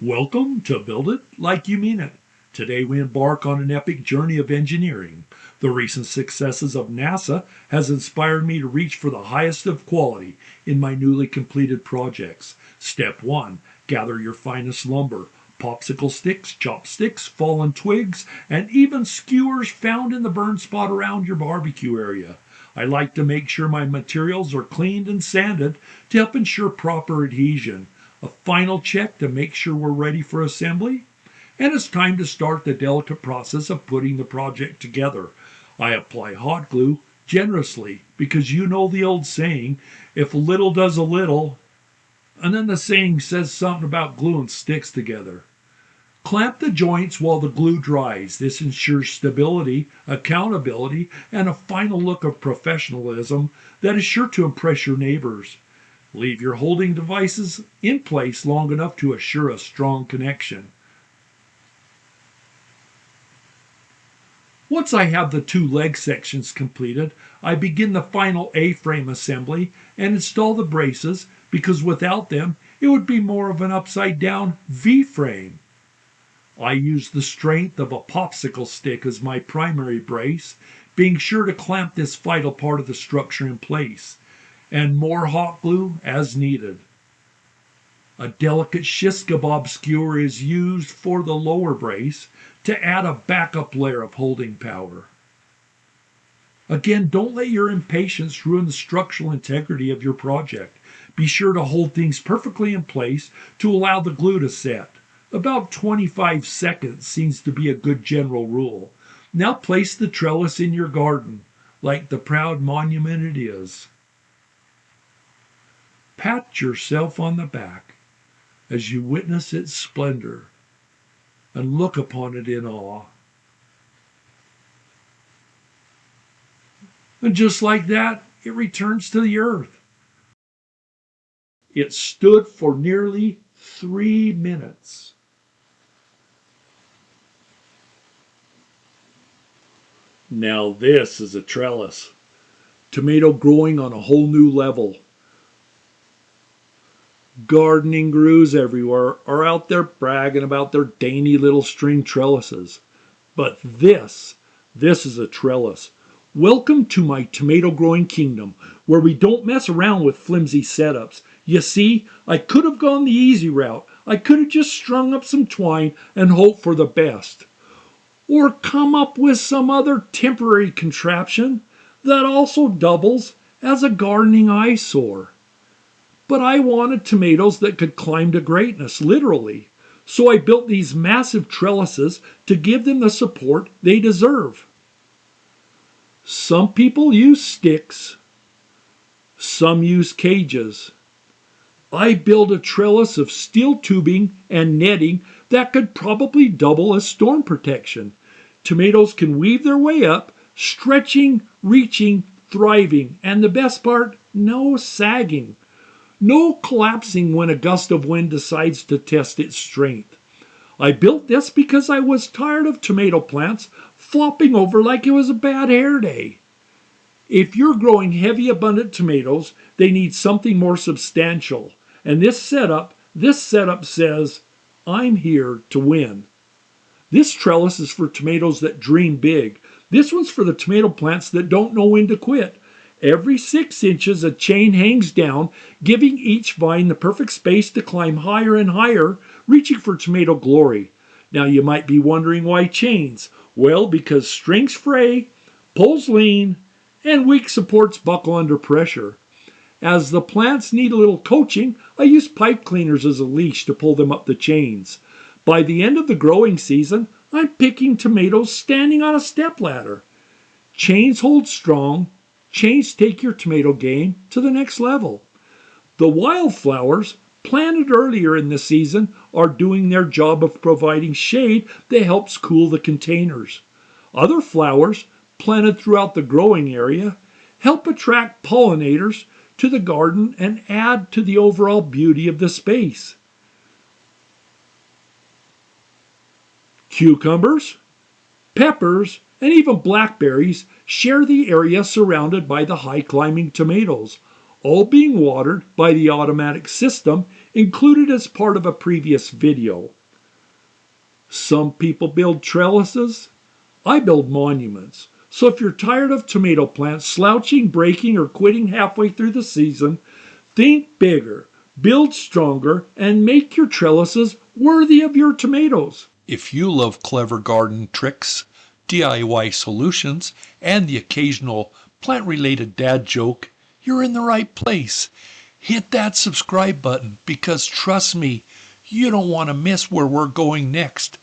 Welcome to Build It Like You Mean It. Today we embark on an epic journey of engineering. The recent successes of NASA has inspired me to reach for the highest of quality in my newly completed projects. Step 1. Gather your finest lumber. Popsicle sticks, chopsticks, fallen twigs, and even skewers found in the burn spot around your barbecue area. I like to make sure my materials are cleaned and sanded to help ensure proper adhesion. A final check to make sure we're ready for assembly, and it's time to start the delicate process of putting the project together. I apply hot glue generously because you know the old saying, if a little does a little, and then the saying says something about gluing sticks together. Clamp the joints while the glue dries. This ensures stability, accountability, and a final look of professionalism that is sure to impress your neighbors. Leave your holding devices in place long enough to assure a strong connection. Once I have the two leg sections completed, I begin the final A-frame assembly and install the braces because without them it would be more of an upside down V-frame. I use the strength of a popsicle stick as my primary brace, being sure to clamp this vital part of the structure in place, and more hot glue as needed. A delicate shish kebab skewer is used for the lower brace to add a backup layer of holding power. Again, don't let your impatience ruin the structural integrity of your project. Be sure to hold things perfectly in place to allow the glue to set. About 25 seconds seems to be a good general rule. Now place the trellis in your garden, like the proud monument it is. Pat yourself on the back as you witness its splendor and look upon it in awe. And just like that, it returns to the earth. It stood for nearly 3 minutes. Now this is a trellis. Tomato growing on a whole new level. Gardening gurus everywhere are out there bragging about their dainty little string trellises. But this is a trellis. Welcome to my tomato growing kingdom, where we don't mess around with flimsy setups. You see, I could have gone the easy route. I could have just strung up some twine and hoped for the best. Or come up with some other temporary contraption that also doubles as a gardening eyesore. But I wanted tomatoes that could climb to greatness, literally. So I built these massive trellises to give them the support they deserve. Some people use sticks. Some use cages. I built a trellis of steel tubing and netting that could probably double as storm protection. Tomatoes can weave their way up, stretching, reaching, thriving, and the best part, no sagging. No collapsing when a gust of wind decides to test its strength. I built this because I was tired of tomato plants flopping over like it was a bad hair day. If you're growing heavy, abundant tomatoes, they need something more substantial. And this setup says, I'm here to win. This trellis is for tomatoes that dream big. This one's for the tomato plants that don't know when to quit. Every 6 inches, a chain hangs down, giving each vine the perfect space to climb higher and higher, reaching for tomato glory. Now you might be wondering why chains. Well, because strings fray, poles lean, and weak supports buckle under pressure. As the plants need a little coaching, I use pipe cleaners as a leash to pull them up the chains. By the end of the growing season, I'm picking tomatoes standing on a stepladder. Chains hold strong. Chains take your tomato game to the next level. The wildflowers, planted earlier in the season, are doing their job of providing shade that helps cool the containers. Other flowers, planted throughout the growing area, help attract pollinators to the garden and add to the overall beauty of the space. Cucumbers, peppers, and even blackberries share the area surrounded by the high-climbing tomatoes. all being watered by the automatic system included as part of a previous video. Some people build trellises. I build monuments. So if you're tired of tomato plants slouching, breaking, or quitting halfway through the season, think bigger, build stronger, and make your trellises worthy of your tomatoes. If you love clever garden tricks, DIY solutions, and the occasional plant-related dad joke, you're in the right place. Hit that subscribe button because trust me, you don't want to miss where we're going next.